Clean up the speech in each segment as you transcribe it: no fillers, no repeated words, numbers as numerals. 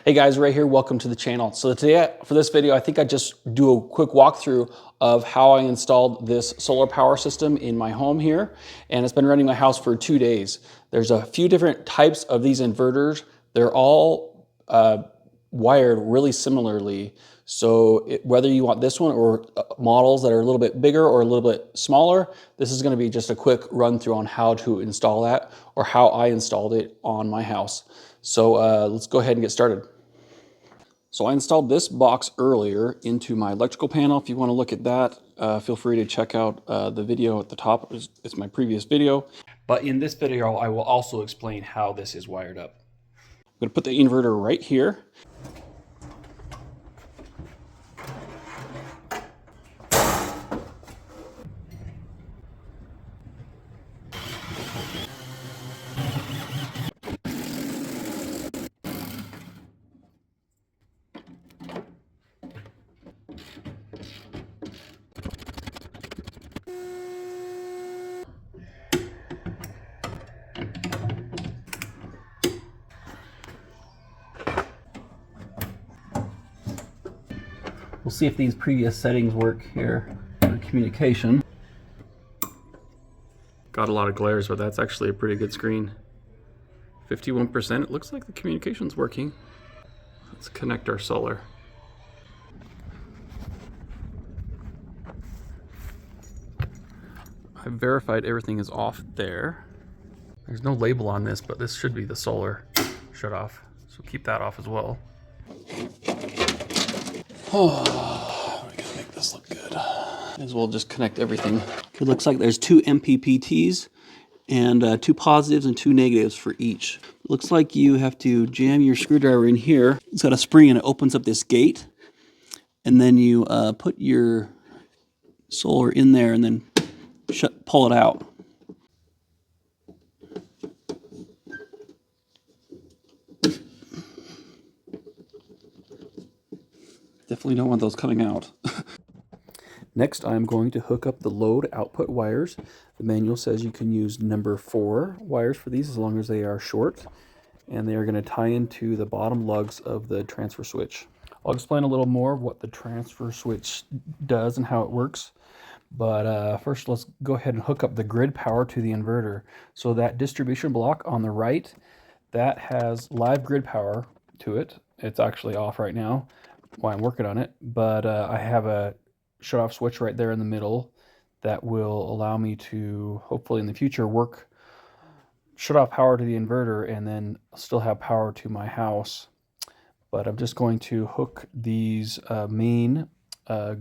Hey guys, Ray here, welcome to the channel. So today, for this video, I think I just do a quick walkthrough of how I installed this solar power system in my home here. And it's been running my house for 2 days. There's a few different types of these inverters. They're all wired really similarly. So whether you want this one or models that are a little bit bigger or a little bit smaller, this is gonna be just a quick run through on how to install that or how I installed it on my house. So let's go ahead and get started. So I installed this box earlier into my electrical panel. If you want to look at that, feel free to check out the video at the top. It's my previous video. But in this video, I will also explain how this is wired up. I'm going to put the inverter right here. We'll see if these previous settings work here for communication. Got a lot of glares, but that's actually a pretty good screen. 51%, it looks like the communication's working. Let's connect our solar. I've verified everything is off there. There's no label on this, but this should be the solar shut off. So keep that off as well. Oh, we gotta make this look good. May as well just connect everything. It looks like there's 2 MPPTs and 2 positives and 2 negatives for each. It looks like you have to jam your screwdriver in here. It's got a spring and it opens up this gate. And then you put your solar in there and then pull it out. Definitely don't want those coming out. Next, I'm going to hook up the load output wires. The manual says you can use number 4 wires for these as long as they are short. And they are going to tie into the bottom lugs of the transfer switch. I'll explain a little more of what the transfer switch does and how it works. But first, let's go ahead and hook up the grid power to the inverter. So that distribution block on the right, that has live grid power to it. It's actually off right now while I'm working on it, but I have a shut off switch right there in the middle that will allow me to hopefully in the future shut off power to the inverter and then still have power to my house. But I'm just going to hook these main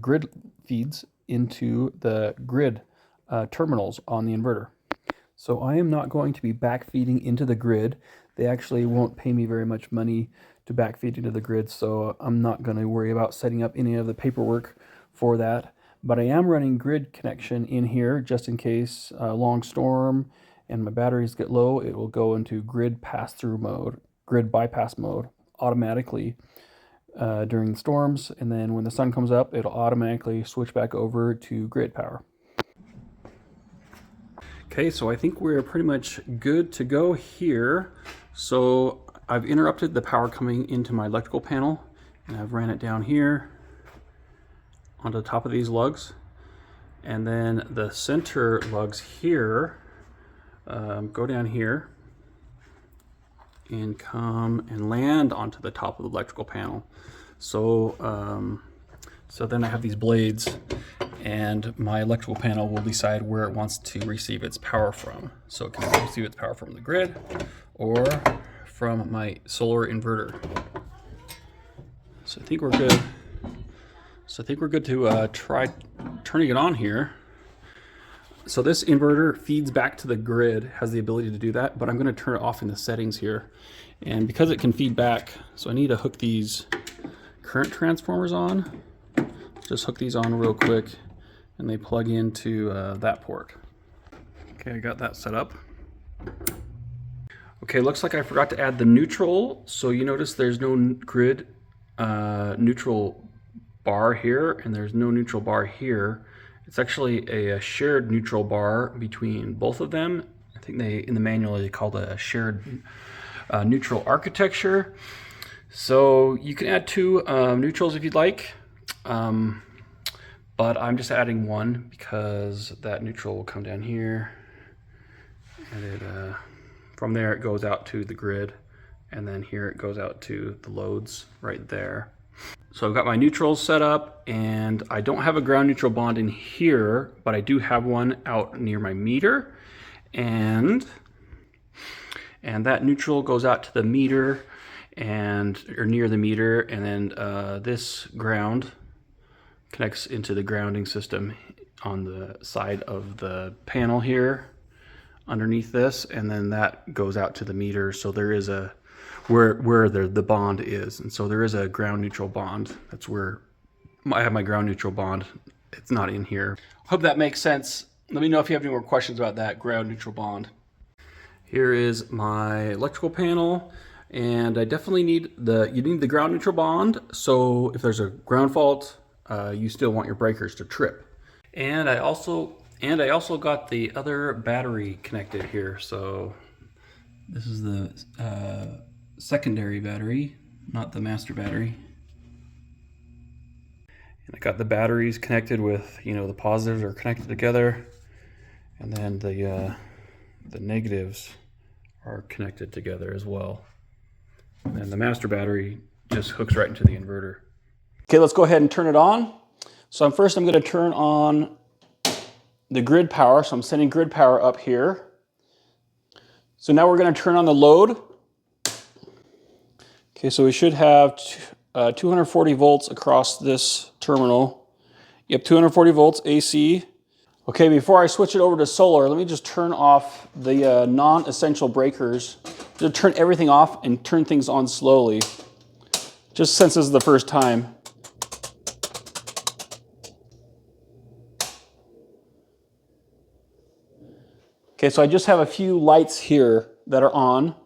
grid feeds into the grid terminals on the inverter. So I am not going to be backfeeding into the grid. They actually won't pay me very much money to backfeed into the grid, so I'm not going to worry about setting up any of the paperwork for that. But I am running grid connection in here just in case long storm and my batteries get low. It will go into grid pass-through mode, grid bypass mode automatically during the storms, and then when the sun comes up, it'll automatically switch back over to grid power. Okay, so I think we're pretty much good to go here. So I've interrupted the power coming into my electrical panel, and I've ran it down here onto the top of these lugs. And then the center lugs here go down here and come and land onto the top of the electrical panel. So, so then I have these blades, and my electrical panel will decide where it wants to receive its power from. So it can receive its power from the grid or from my solar inverter. So I think we're good. So I think we're good to try turning it on here. So this inverter feeds back to the grid, has the ability to do that, but I'm going to turn it off in the settings here. And because it can feed back, so I need to hook these current transformers on. Just hook these on real quick, and they plug into that port. Okay, I got that set up. Okay, looks like I forgot to add the neutral. So you notice there's no grid neutral bar here, and there's no neutral bar here. It's actually a shared neutral bar between both of them. I think in the manual they called it a shared neutral architecture. So you can add two neutrals if you'd like, but I'm just adding one because that neutral will come down here, and it from there it goes out to the grid, and then here it goes out to the loads right there. So I've got my neutrals set up, and I don't have a ground neutral bond in here, but I do have one out near my meter, and that neutral goes out to the meter or near the meter, and then this ground connects into the grounding system on the side of the panel here underneath this, and then that goes out to the meter. So there is a where the bond is, and so there is a ground neutral bond. That's where I have my ground neutral bond. It's not in here. Hope that makes sense. Let me know if you have any more questions about that ground neutral bond. Here is my electrical panel, and I definitely need the ground neutral bond. So if there's a ground fault, you still want your breakers to trip. And I also got the other battery connected here. So this is the secondary battery, not the master battery. And I got the batteries connected with, the positives are connected together, and then the negatives are connected together as well. And then the master battery just hooks right into the inverter. Okay, let's go ahead and turn it on. So first I'm going to turn on the grid power. So I'm sending grid power up here. So now we're going to turn on the load. Okay, so we should have 240 volts across this terminal. Yep, 240 volts AC. Okay, before I switch it over to solar, let me just turn off the non-essential breakers. Just turn everything off and turn things on slowly, just since this is the first time. Okay, so I just have a few lights here that are on.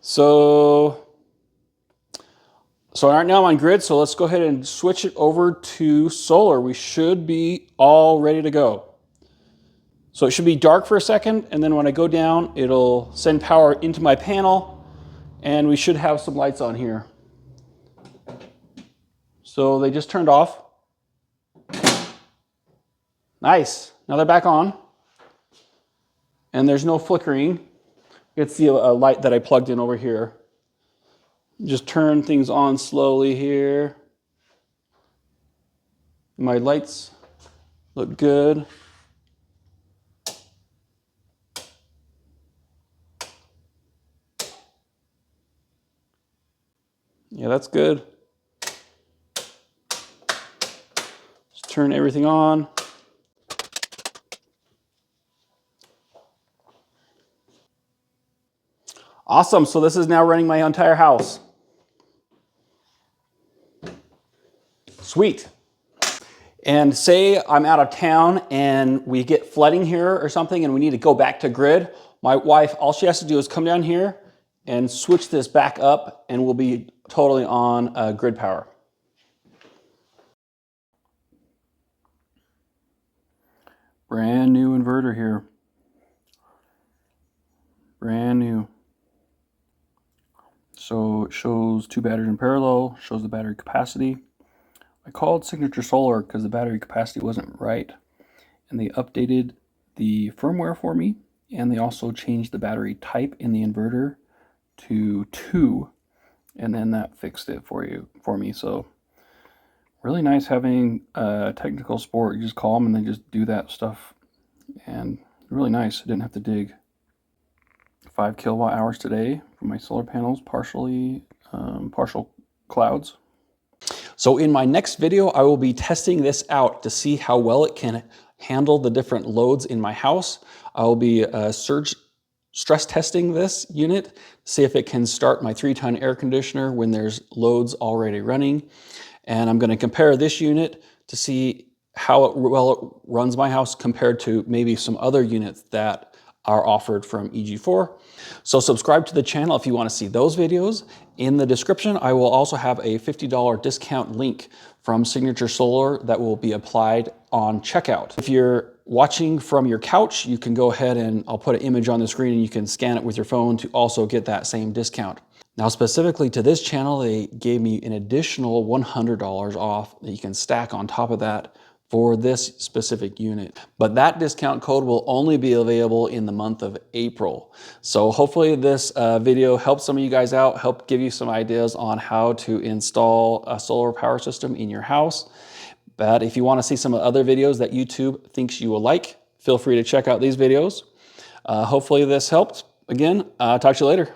So right now I'm on grid, so let's go ahead and switch it over to solar. We should be all ready to go. So it should be dark for a second, and then when I go down, it'll send power into my panel, and we should have some lights on here. So they just turned off. Nice. Now they're back on. And there's no flickering. It's the light that I plugged in over here. Just turn things on slowly here. My lights look good. Yeah, that's good. Just turn everything on. Awesome, so this is now running my entire house. Sweet. And say I'm out of town and we get flooding here or something and we need to go back to grid. My wife, all she has to do is come down here and switch this back up, and we'll be totally on grid power. Brand new inverter here. Brand new. So it shows two batteries in parallel, shows the battery capacity. I called Signature Solar because the battery capacity wasn't right, and they updated the firmware for me, and they also changed the battery type in the inverter to 2, and then that fixed it for me. So really nice having technical support. You just call them and they just do that stuff, and really nice. I didn't have to dig. 5 kilowatt hours today from my solar panels, partial clouds. So in my next video, I will be testing this out to see how well it can handle the different loads in my house. I will be surge stress testing this unit, see if it can start my 3-ton air conditioner when there's loads already running. And I'm going to compare this unit to see how well it runs my house compared to maybe some other units that are offered from EG4. So subscribe to the channel if you want to see those videos. In the description, I will also have a $50 discount link from Signature Solar that will be applied on checkout. If you're watching from your couch, you can go ahead and I'll put an image on the screen and you can scan it with your phone to also get that same discount. Now, specifically to this channel, they gave me an additional $100 off that you can stack on top of that for this specific unit. But that discount code will only be available in the month of April. So hopefully this video helps some of you guys out, help give you some ideas on how to install a solar power system in your house. But if you want to see some other videos that YouTube thinks you will like, feel free to check out these videos. Hopefully this helped. Again, talk to you later.